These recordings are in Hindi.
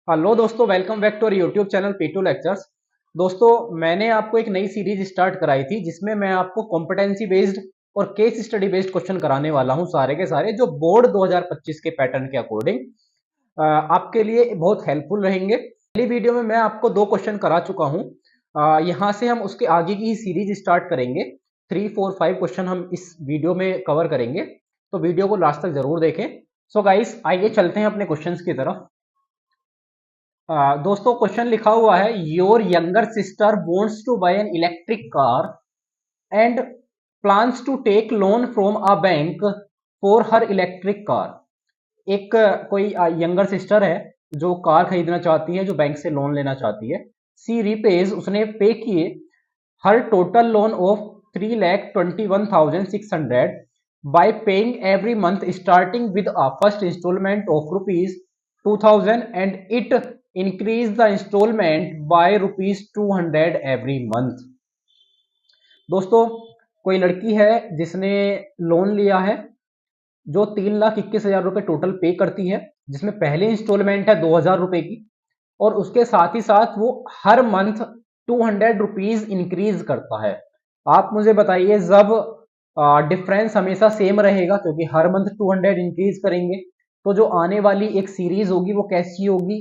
हेलो दोस्तों, welcome back to our YouTube channel P2 lectures. दोस्तों, मैंने आपको एक नई सीरीज स्टार्ट कराई थी जिसमें मैं आपको कॉम्पिटेंसी बेस्ड और केस स्टडी बेस्ड क्वेश्चन कराने वाला हूं, सारे के सारे जो बोर्ड 2025 के पैटर्न के अकॉर्डिंग आपके लिए बहुत हेल्पफुल रहेंगे। पहली वीडियो में मैं आपको 2 क्वेश्चन करा चुका हूं। यहां से हम उसके आगे की ही सीरीज स्टार्ट करेंगे। 3, 4, 5 क्वेश्चन हम इस वीडियो में कवर करेंगे, तो वीडियो को लास्ट तक जरूर देखें। सो गाइस, आइए चलते हैं अपने क्वेश्चंस की तरफ। दोस्तों, क्वेश्चन लिखा हुआ है, your younger sister wants to buy an electric car and plans to take loan from a bank for her electric car. एक कोई यंगर सिस्टर है जो कार खरीदना चाहती है, जो बैंक से लोन लेना चाहती है। सी रिपेज, उसने पे किए हर total loan of 3,21,600 by paying every month starting with a first installment of rupees 2,000 and it increase the installment by rupees 200 every month। दोस्तों, कोई लड़की है जिसने लोन लिया है जो 3,21,000 रुपए टोटल पे करती है, जिसमें पहले इंस्टॉलमेंट है 2,000 रुपए की, और उसके साथ ही साथ वो हर मंथ 200 रुपीज इंक्रीज करता है। आप मुझे बताइए, जब डिफरेंस हमेशा सेम रहेगा क्योंकि हर मंथ 200 इंक्रीज करेंगे, तो जो आने वाली एक सीरीज होगी वो कैसी होगी?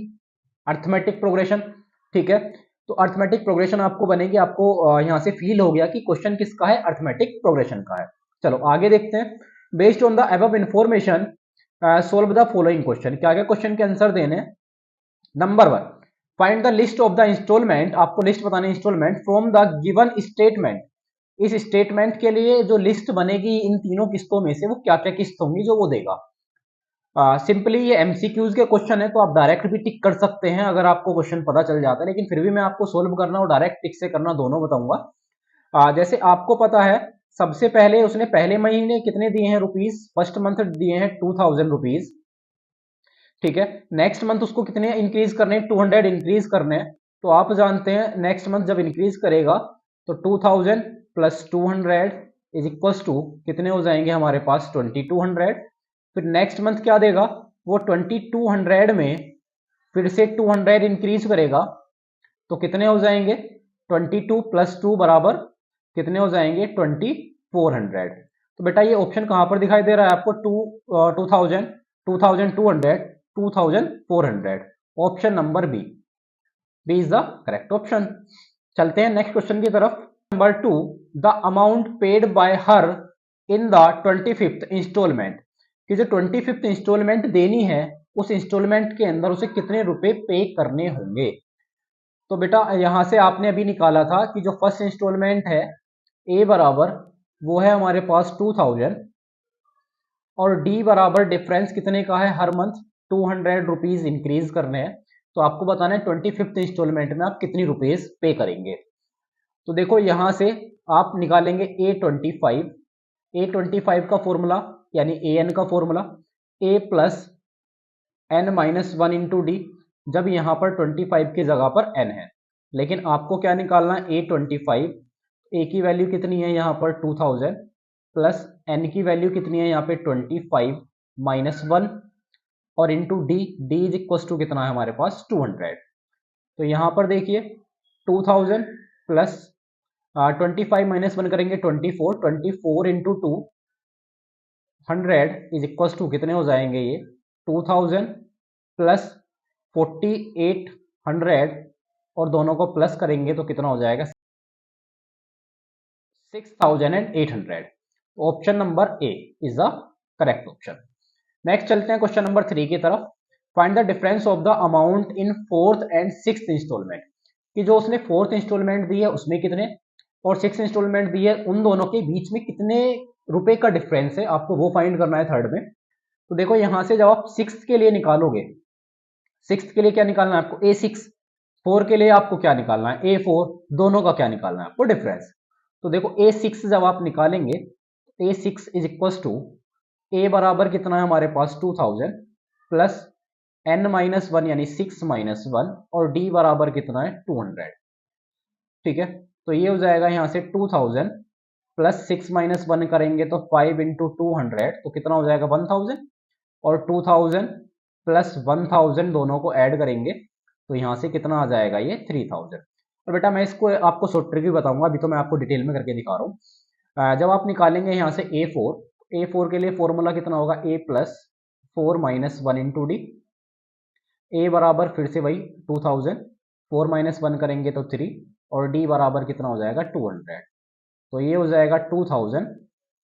Arithmetic progression. ठीक है, तो अर्थमेटिक प्रोग्रेशन आपको बनेगी। आपको यहां से फील हो गया कि क्वेश्चन किसका है? अर्थमेटिक प्रोग्रेशन का है। चलो आगे देखते हैं। Based on the above information solve the following question. क्या क्या क्वेश्चन के आंसर देने? Number 1, find the list of the installment. आपको लिस्ट बतानी installment from the given statement. इस स्टेटमेंट के लिए जो लिस्ट बनेगी इन तीनों किस्तों में से, वो क्या क्या किस्त होंगी जो वो देगा। सिंपली ये एमसीक्यूज के क्वेश्चन है, तो आप डायरेक्ट भी टिक कर सकते हैं अगर आपको क्वेश्चन पता चल जाता है, लेकिन फिर भी मैं आपको सोल्व करना और डायरेक्ट टिक से करना दोनों बताऊंगा। जैसे आपको पता है, सबसे पहले उसने पहले महीने कितने दिए हैं रुपीज? फर्स्ट मंथ दिए हैं 2,000 रुपीज। ठीक है, नेक्स्ट मंथ उसको कितने इंक्रीज करने हैं? 200 इंक्रीज करने हैं। तो आप जानते हैं नेक्स्ट मंथ जब इंक्रीज करेगा तो 2,000 प्लस 200 इज इक्वल्स टू कितने हो जाएंगे हमारे पास? 2,200। फिर नेक्स्ट मंथ क्या देगा? वो 2,200 में फिर से 200 इंक्रीज करेगा, तो कितने हो जाएंगे? 22 प्लस 2 बराबर कितने हो जाएंगे? 2,400। तो बेटा ये ऑप्शन कहां पर दिखाई दे रहा है आपको? 2,000, 2,200, 2,400। Option number B, B is the correct option. चलते हैं नेक्स्ट क्वेश्चन की तरफ। Number 2, the amount paid by her in the 25th installment. कि जो 25th इंस्टॉलमेंट देनी है, उस इंस्टॉलमेंट के अंदर उसे कितने रुपए पे करने होंगे? तो बेटा यहां से आपने अभी निकाला था कि जो फर्स्ट इंस्टॉलमेंट है ए बराबर वो है हमारे पास 2,000, और डी बराबर डिफरेंस कितने का है? हर मंथ 200 रुपीज इंक्रीज करने हैं। तो आपको बताना है 25th इंस्टॉलमेंट में आप कितनी रुपीज पे करेंगे। तो देखो यहां से आप निकालेंगे A25। A25 का फॉर्मूला यानी ए एन का formula A plus N minus one into D. जब यहाँ पर 25 की जगह पर n है, लेकिन आपको क्या निकालना है? A25। ए की वैल्यू कितनी है यहाँ पर? 2,000 प्लस एन की वैल्यू कितनी है यहाँ पे? 25 माइनस वन, और into D. D is equal to कितना है हमारे पास? 200। तो यहाँ पर देखिए 2,000 प्लस 25 माइनस वन करेंगे 24, 24 इंटू 200 इज इक्वल टू कितने हो जाएंगे ये? 2,000 प्लस 4,800, और दोनों को प्लस करेंगे तो कितना हो जाएगा? 6,800। Option number A is the correct option. Next चलते हैं क्वेश्चन नंबर 3 की तरफ। Find the difference of the amount in fourth and sixth installment. कि जो उसने फोर्थ इंस्टॉलमेंट दी है उसमें कितने, और सिक्स इंस्टॉलमेंट दी है, उन दोनों के बीच में कितने रुपए का डिफरेंस है, आपको वो फाइंड करना है थर्ड में। तो देखो यहां से जब आप सिक्स के लिए निकालोगे, सिक्स के लिए क्या निकालना है आपको? A6। फोर के लिए आपको क्या निकालना है? A4। दोनों का क्या निकालना है आपको? डिफरेंस। तो देखो A6 जब आप निकालेंगे, A6 is equal to A बराबर कितना है हमारे पास? 2,000 प्लस n माइनस वन यानी 6 माइनस वन, और D बराबर कितना है? 200। ठीक है, तो ये हो जाएगा यहां से 2,000 प्लस 6 माइनस वन करेंगे तो 5 इंटू 200, तो कितना हो जाएगा? 1,000, और 2,000 प्लस 1,000 दोनों को ऐड करेंगे तो यहाँ से कितना आ जाएगा ये 3000। और बेटा मैं इसको आपको शॉर्ट ट्रिक भी बताऊंगा, अभी तो मैं आपको डिटेल में करके दिखा रहा हूँ। जब आप निकालेंगे यहाँ से A4 के लिए फॉर्मूला कितना होगा, A plus 4 minus 1 into D. A बराबर फिर से वही 2000, 4 माइनस 1 करेंगे तो 3, और डी बराबर कितना हो जाएगा 200। तो ये हो जाएगा 2000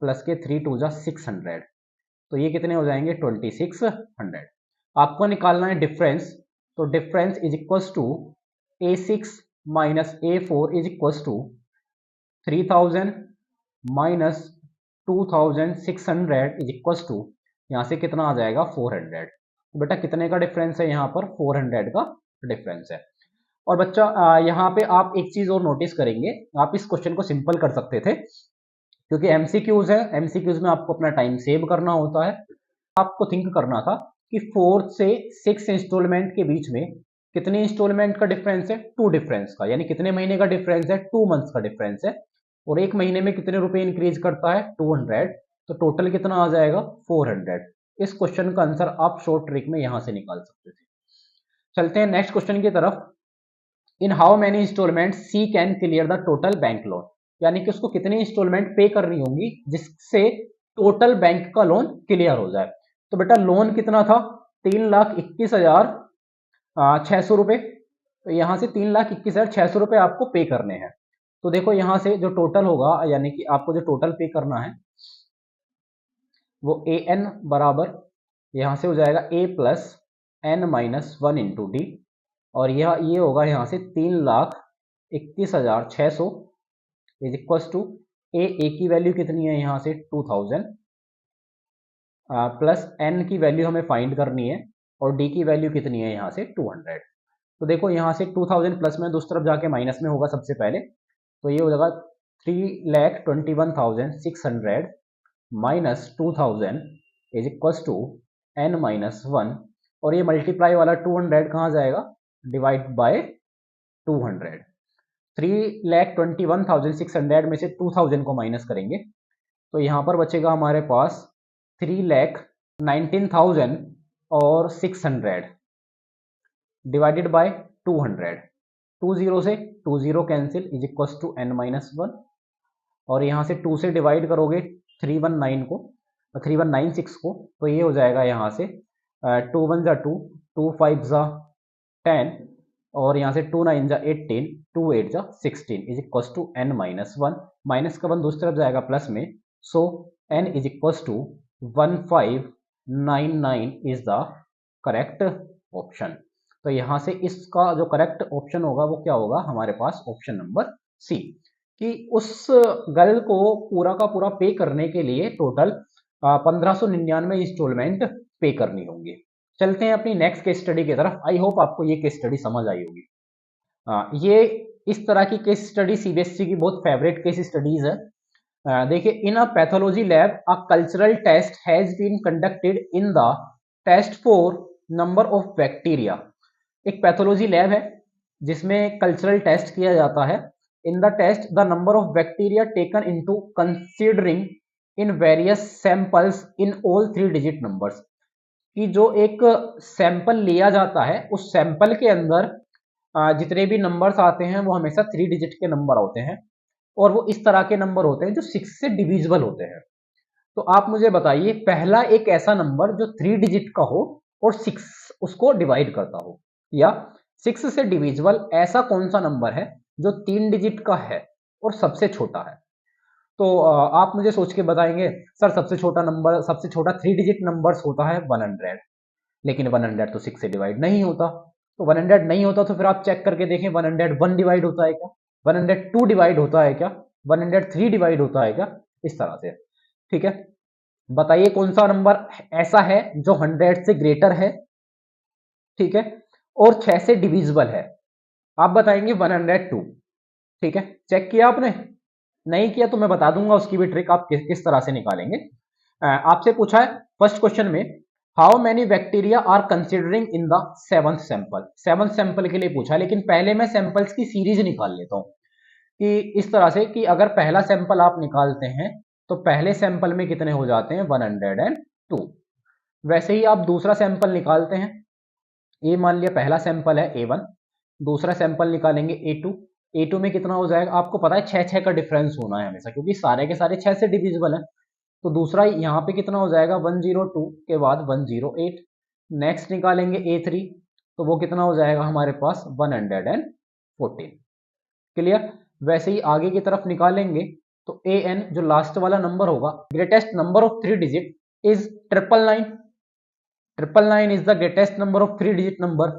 प्लस के 3 टू जा 600, तो ये कितने हो जाएंगे 2600। आपको निकालना है डिफरेंस, तो difference is equals to A6 minus A4 is equals to 3000 minus 2600 is equals to, यहाँ से कितना आ जाएगा 400। तो बेटा कितने का डिफरेंस है यहाँ पर, 400 का डिफरेंस है। और बच्चा यहाँ पे आप एक चीज और नोटिस करेंगे, आप इस क्वेश्चन को सिंपल कर सकते थे क्योंकि एमसीक्यूज है, एमसीक्यूज में आपको अपना टाइम सेव करना होता है। आपको थिंक करना था कि 4 से 6 इंस्टॉलमेंट के बीच में कितने इंस्टॉलमेंट का डिफरेंस है, 2 डिफरेंस का, यानी कितने महीने का डिफरेंस है, 2 मंथ्स का डिफरेंस है। और एक महीने में कितने रुपए इंक्रीज करता है, 200, तो टोटल कितना आ जाएगा 400। इस क्वेश्चन का आंसर आप शॉर्ट ट्रिक में यहां से निकाल सकते थे। चलते हैं नेक्स्ट क्वेश्चन की तरफ। In how many installment she can clear the total bank loan, यानी कि उसको कितनी इंस्टॉलमेंट पे करनी होंगी जिससे टोटल बैंक का लोन क्लियर हो जाए। तो बेटा लोन कितना था, 3,21,600 रुपए। तो यहां से 3,21,600 रुपए आपको पे करने हैं। तो देखो यहां से जो टोटल होगा, यानी कि आपको जो टोटल पे करना है वो ए एन बराबर यहां से हो जाएगा A plus N minus 1 into D, और यह ये होगा यहाँ से 3,21,600 इज इक्वल्स टू ए की वैल्यू कितनी है यहाँ से 2000 प्लस एन की वैल्यू हमें फाइंड करनी है, और डी की वैल्यू कितनी है यहाँ से 200। तो देखो यहाँ से 2000 प्लस में दूसरी तरफ जाके माइनस में होगा सबसे पहले, तो ये हो जाएगा 3,21,600 minus 2000 is equals to N minus 1, और ये मल्टीप्लाई वाला 200 कहाँ जाएगा, डिवाइड बाय 200। 3,21,600 में से 2000 को माइनस करेंगे तो यहाँ पर बचेगा हमारे पास 3,19,000 और 600 डिवाइडेड बाय 200। 20 से 20 cancel is equals to n minus 1, और यहाँ से 2 से डिवाइड करोगे 319 को, 3196 को, तो ये हो जाएगा यहाँ से 2 1 जा 2, 2 5 जा 10, और यहाँ से 2 9 जा 18, 2 8 जा 16 is equals to n minus 1। Minus का 1 दूसरी तरफ जाएगा प्लस में, so n is equals to 1599 is the correct option. तो यहाँ से इसका जो करेक्ट ऑप्शन होगा वो क्या होगा, हमारे पास ऑप्शन नंबर सी, कि उस गर्ल को पूरा का पूरा पे करने के लिए टोटल 1599 इंस्टॉलमेंट पे करनी होंगी। चलते हैं अपनी नेक्स्ट केस स्टडी की तरफ। आई होप आपको ये केस स्टडी समझ आई होगी। ये इस तरह की केस स्टडी सीबीएसई की बहुत फेवरेट केस स्टडीज है। देखिए, in a pathology lab a cultural test has been conducted in the test for number of bacteria. एक पैथोलॉजी लैब है जिसमें कल्चरल टेस्ट किया जाता है। In the test the number of bacteria taken into considering in various samples in all 3 digit numbers, कि जो एक सैंपल लिया जाता है उस सैंपल के अंदर जितने भी नंबर्स आते हैं वो हमेशा 3 डिजिट के नंबर होते हैं, और वो इस तरह के नंबर होते हैं जो 6 से डिविजिबल होते हैं। तो आप मुझे बताइए पहला एक ऐसा नंबर जो 3 डिजिट का हो और 6 उसको डिवाइड करता हो, या 6 से डिविजिबल ऐसा कौन सा नंबर है जो 3 डिजिट का है और सबसे छोटा है। तो आप मुझे सोच के बताएंगे सर सबसे छोटा नंबर, सबसे छोटा 3 डिजिट नंबर्स होता है 100, लेकिन 100 तो 6 से डिवाइड नहीं होता। तो 100 नहीं होता तो फिर आप चेक करके देखें 101 डिवाइड होता है क्या, 102 डिवाइड होता है क्या, 103 डिवाइड होता है क्या, इस तरह से। ठीक है, बताइए कौन सा नंबर ऐसा है जो 100 से ग्रेटर है, ठीक है, और 6 से डिविजिबल है। आप बताएंगे 102। ठीक है, चेक किया आपने, नहीं किया तो मैं बता दूंगा उसकी भी ट्रिक आप किस तरह से निकालेंगे। आपसे पूछा है फर्स्ट क्वेश्चन में how many bacteria are considering in the 7th sample. 7th sample के लिए पूछा, लेकिन पहले मैं सैंपल्स की सीरीज निकाल लेता हूं कि इस तरह से कि अगर पहला सैंपल आप निकालते हैं तो पहले सैंपल में कितने हो जाते हैं 102। वैसे ही आप दूसरा सैंपल निकालते हैं ए मान लिया पहला सैंपल है A1, दूसरा सैंपल निकालेंगे A2। A2 में कितना हो जाएगा, आपको पता है 6 का डिफरेंस होना है हमेशा, क्योंकि सारे के सारे 6 से डिविजिबल है। तो दूसरा यहाँ पे कितना हो जाएगा, 102 के बाद 108। नेक्स्ट निकालेंगे A3, तो वो कितना हो जाएगा हमारे पास 114। क्लियर। वैसे ही आगे की तरफ निकालेंगे तो AN जो लास्ट वाला नंबर होगा, greatest number of 3 digit is 999। 999 is the greatest number of 3 digit number.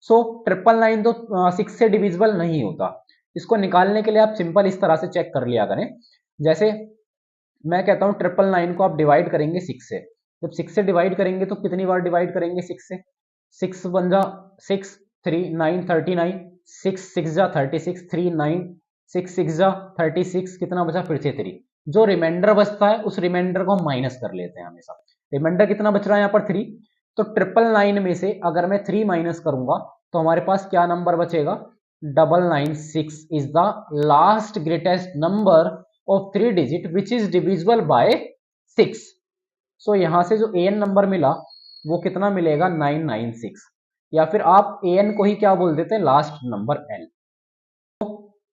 So 999 तो 6 से डिविजिबल नहीं होता। इसको निकालने के लिए आप सिंपल इस तरह से चेक कर लिया करें। जैसे मैं कहता हूं 999 को आप डिवाइड करेंगे 6 से। जब 6 से डिवाइड करेंगे तो कितनी बार डिवाइड करेंगे 6 से, 6 वन जा 6, 3 9 39, 6 6 जा 36, 3 9, 6 6 जा 36, कितना बचा फिर से 3। जो रिमाइंडर बचता है उस रिमाइंडर को हम माइनस कर लेते हैं हमेशा। रिमाइंडर कितना बच रहा है यहाँ पर 3, तो 999 में से अगर मैं 3 माइनस करूंगा तो हमारे पास क्या नंबर बचेगा, 996 is the last greatest number of 3 digit which is divisible by 6। सो यहां से जो एन नंबर मिला वो कितना मिलेगा, 996, या फिर आप एन को ही क्या बोल देते हैं, लास्ट नंबर एन।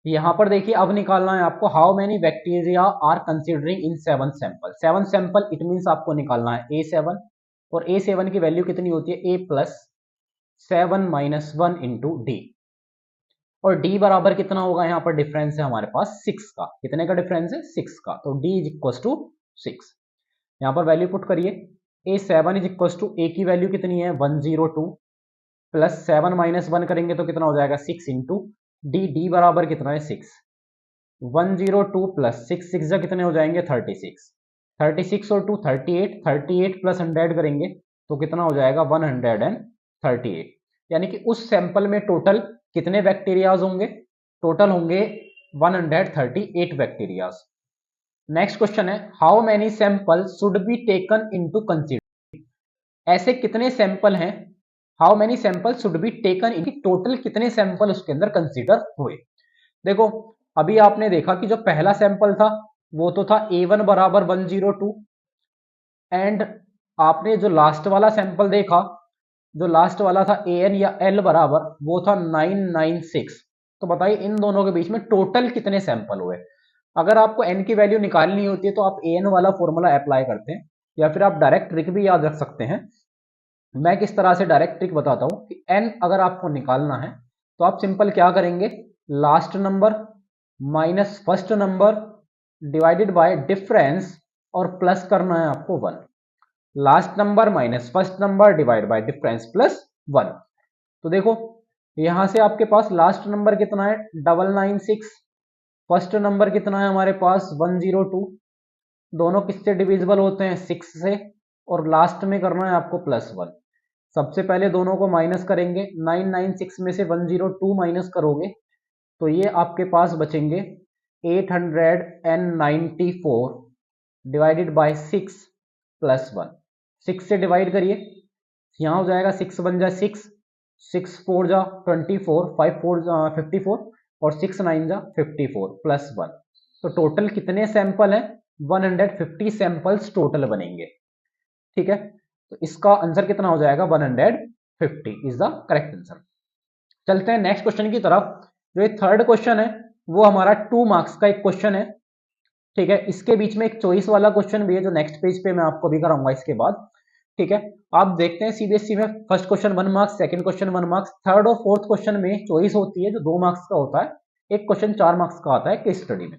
यहां पर देखिए अब निकालना है आपको, how many bacteria are considering in 7 sample. 7 sample it means आपको निकालना है A7, और A7 की वैल्यू कितनी होती है, A plus 7 minus 1 into D. और D बराबर कितना होगा, यहाँ पर डिफरेंस है हमारे पास 6 का। कितने का डिफरेंस है, 6 का। तो D इज इक्वल टू 6। यहाँ पर वैल्यू पुट करिए, A7 is equal to A की वैल्यू कितनी है 102, प्लस 7 माइनस 1 करेंगे तो कितना हो जाएगा 6 इंटू D बराबर कितना है 6। 102 प्लस 6, 6 जा कितने हो जाएंगे 36, 36 और 2 38, 38 प्लस 100 करेंगे तो कितना हो जाएगा 138। यानी कि उस सैंपल में टोटल कितने बैक्टीरियाज होंगे, टोटल होंगे 138 बैक्टीरियाज। नेक्स्ट क्वेश्चन है, how many sample should be taken into consider. ऐसे कितने सैंपल हैं, how many sample should be taken in, total कितने सैंपल उसके अंदर कंसीडर हुए। देखो अभी आपने देखा कि जो पहला सैंपल था वो तो था A1 बराबर 102, एंड आपने जो लास्ट वाला सैंपल देखा, जो लास्ट वाला था AN या L बराबर, वो था 996। तो बताइए इन दोनों के बीच में टोटल कितने सैंपल हुए। अगर आपको n की वैल्यू निकालनी होती है तो आप AN वाला फॉर्मूला अप्लाई करते हैं, या फिर आप डायरेक्ट ट्रिक भी याद रख सकते हैं। मैं किस तरह से डायरेक्ट ट्रिक बताता हूं कि n अगर आपको निकालना है तो आप सिंपल क्या करेंगे, last number minus first number divided by difference, और प्लस करना है आपको 1। Last number minus first number divide by difference plus 1। तो देखो यहां से आपके पास लास्ट नंबर कितना है 996, फर्स्ट नंबर कितना है हमारे पास 102, दोनों किससे डिविजिबल होते हैं 6 से, और लास्ट में करना है आपको प्लस 1। सबसे पहले दोनों को माइनस करेंगे, 996 में से 102 माइनस करोगे तो ये आपके पास बचेंगे 894 डिवाइडेड बाय 6 प्लस 1। 6 से डिवाइड करिए, यहाँ हो जाएगा 6 1 जा 6, 6 4 जा 24, 5 4 जा 54, और 6 9 जा 54 प्लस 1। तो टोटल कितने सैंपल हैं, 150 सैंपल्स टोटल बनेंगे। ठीक है, तो इसका आंसर कितना हो जाएगा 150 इज द करेक्ट आंसर। चलते हैं नेक्स्ट क्वेश्चन की तरफ। जो ये थर्ड क्वेश्चन है वो हमारा 2 मार्क्स का एक क्वेश्चन है। ठीक है, इसके बीच में एक चॉइस वाला क्वेश्चन भी है जो नेक्स्ट पेज पे मैं आपको भी कराऊंगा इसके बाद। ठीक है, आप देखते हैं सीबीएसई में first question 1 marks, second question 1 marks, third और फोर्थ क्वेश्चन में चॉइस होती है जो 2 मार्क्स का होता है, एक क्वेश्चन 4 मार्क्स का आता है केस स्टडी में।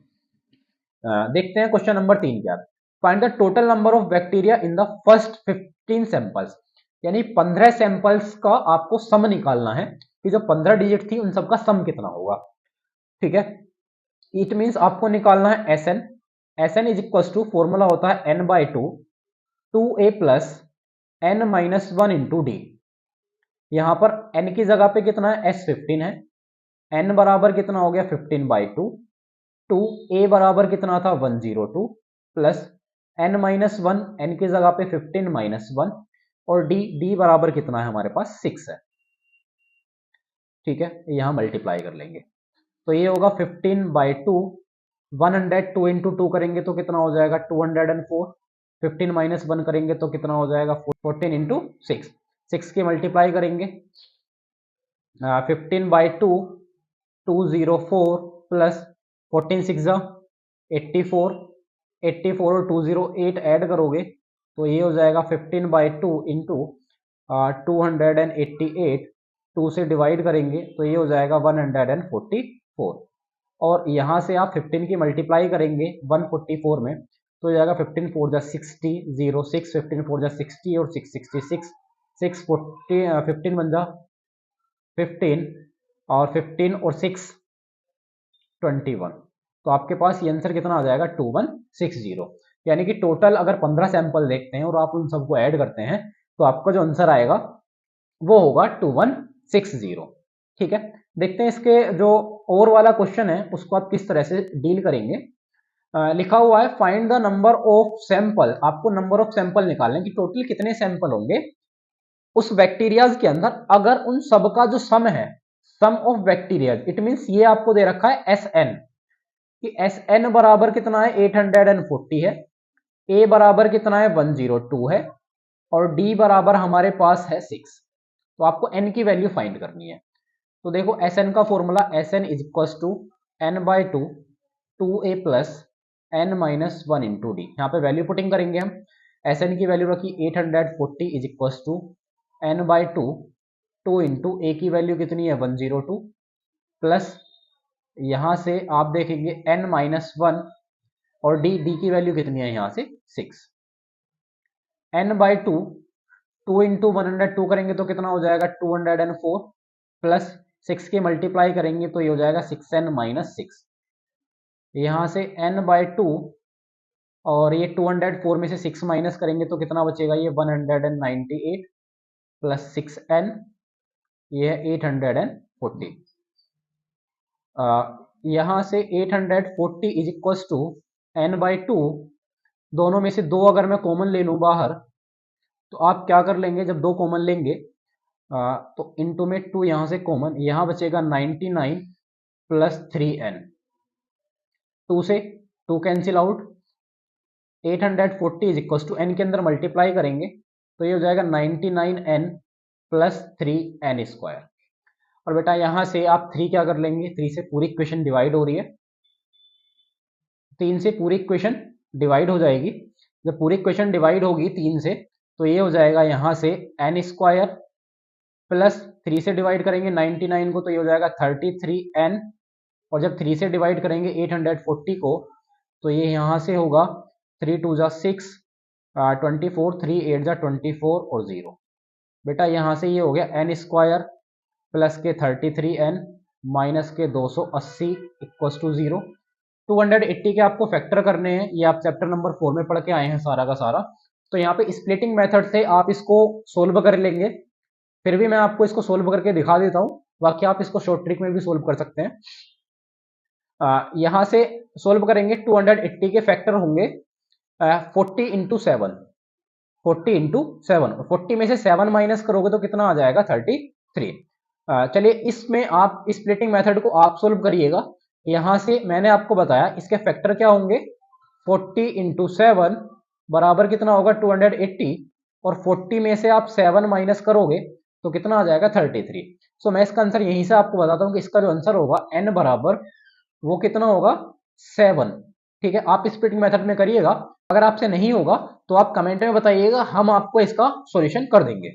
देखते हैं क्वेश्चन नंबर 3 क्या है। Find the total number of bacteria in the first 15 samples. यानी 15 सैंपल्स का आपको सम निकालना है कि जो 15 डिजिट थी उन सबका सम कितना होगा। ठीक है, इट मींस आपको निकालना है SN। SN is equal to formula होता है n/2 2a plus n minus 1 into D. यहां पर n की जगह पे कितना है S15 है, n बराबर कितना हो गया 15/2, 2a बराबर कितना था 102, प्लस n माइनस 1, n की जगह पे 15 माइनस 1, और d बराबर कितना है हमारे पास 6 है। ठीक है, यहां मल्टीप्लाई कर लेंगे तो ये होगा 15/2, 102 इंटू 2 करेंगे तो कितना हो जाएगा 204, 15 माइनस 1 करेंगे तो कितना हो जाएगा 14 इंटू 6। 6 की मल्टीप्लाई करेंगे 15/2 204 प्लस 14 6 84 84 और 208 ऐड करोगे तो ये हो जाएगा 15/2 इंटू 288 2 से डिवाइड करेंगे तो ये हो जाएगा 144 और यहाँ से आप 15 की मल्टीप्लाई करेंगे 144 में तो हो जाएगा 15 4 जा 60 0 6 15 4 जा 60 और 666 640 15 बन जा 15 और 15 और 6 21 तो आपके पास ये आंसर कितना आ जाएगा 2160 यानी कि टोटल अगर 15 सैंपल देखते हैं और आप उन सबको ऐड करते हैं तो आपका जो आंसर आएगा वो होगा 2160। ठीक है, देखते हैं इसके जो और वाला क्वेश्चन है उसको आप किस तरह से डील करेंगे। लिखा हुआ है find the number of sample, आपको नंबर ऑफ सैंपल निकालने की टोटल कितने सैंपल होंगे उस बैक्टीरियाज के अंदर अगर उन सबका जो सम है, सम ऑफ बैक्टीरियाज, इट मींस ये आपको दे रखा है एसएन कि एसएन बराबर कितना है 840 है, ए बराबर कितना है 102 है और डी बराबर हमारे पास है 6। तो आपको एन की वैल्यू फाइंड करनी है। तो देखो एसएन का formula SN is equal to n/2 2a plus n minus 1 into D. यहाँ पे वैल्यू पुटिंग करेंगे हम। एसएन की वैल्यू रखी 840 is equal to n/2 2 into a की वैल्यू कितनी है 102 प्लस यहाँ से आप देखेंगे n माइनस 1 और डी की वैल्यू कितनी है यहाँ से 6। n/2 2 इंटू 102 करेंगे तो कितना हो जाएगा 204 प्लस 6 की मल्टीप्लाई करेंगे तो ये हो जाएगा 6n माइनस 6। यहाँ से n/2 और ये 204 में से 6 माइनस करेंगे तो कितना बचेगा ये 198 प्लस 6n ये है 840। यहाँ से 840 इज इक्वल टू n/2, दोनों में से दो अगर मैं कॉमन ले लूँ बाहर तो आप क्या कर लेंगे जब दो कॉमन लेंगे तो इनटू में 2 यहाँ से कॉमन, यहाँ बचेगा 99 प्लस 3n, 2 से 2 cancel out, 840 is equal to n के अंदर मल्टीप्लाई करेंगे तो ये हो जाएगा 99n प्लस 3n स्क्वायर। और बेटा यहाँ से आप 3 क्या कर लेंगे, 3 से पूरी इक्वेशन डिवाइड हो रही है, 3 से पूरी इक्वेशन डिवाइड हो जाएगी। जब पूरी इक्वेशन डिवाइड होगी 3 से तो ये हो जाएगा यहाँ से n स्क्वायर प्लस 3 से डिवाइड करेंगे 99 को तो ये हो जाएगा 33n और जब 3 से डिवाइड करेंगे 840 को तो ये यहाँ से होगा 3 2 जा 6 24 3 8 जा 24 और 0। बेटा यहाँ से ये हो गया n स्क्वायर प्लस के 33n माइनस के 280 इक्वल टू 0। 280 के आपको फैक्टर करने हैं, ये आप चैप्टर नंबर 4 में पढ़ के आए हैं सारा का सारा। तो यहाँ पे स्प्लिटिंग मेथड से आप इसको सोल्व कर लेंगे, फिर भी मैं आपको इसको सोल्व करके दिखा देता हूँ, बाकी आप इसको शॉर्ट ट्रिक में भी सोल्व कर सकते हैं। यहाँ से सोल्व करेंगे 280 के फैक्टर होंगे 40 इंटू 7, 40 इंटू 7 और 40 में से 7 माइनस करोगे तो कितना आ जाएगा 33। चलिए इसमें आप स्प्लिटिंग मेथड को आप सोल्व करिएगा। यहाँ से मैंने आपको बताया इसके फैक्टर क्या होंगे 40 इंटू 7 बराबर कितना होगा 280 और 40 में से आप 7 माइनस करोगे तो कितना आ जाएगा 33। सो मैं इसका आंसर यहीं से आपको बताता हूँ कि इसका जो आंसर होगा n बराबर वो कितना होगा 7। ठीक है, आप स्प्लिटिंग मेथड में करिएगा, अगर आपसे नहीं होगा तो आप कमेंट में बताइएगा, हम आपको इसका सॉल्यूशन कर देंगे।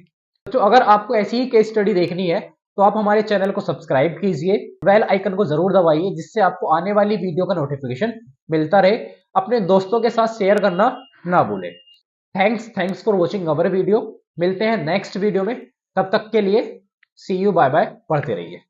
तो अगर आपको ऐसी ही केस स्टडी देखनी है तो आप हमारे चैनल को सब्सक्राइब कीजिए, बेल आइकन को जरूर दबाइए जिससे आपको आने वाली वीडियो का नोटिफिकेशन मिलता रहे। अपने दोस्तों के साथ शेयर करना ना भूलें। Thanks for watching our video. मिलते हैं नेक्स्ट वीडियो में, तब तक के लिए सी यू, बाय बाय, पढ़ते रहिए।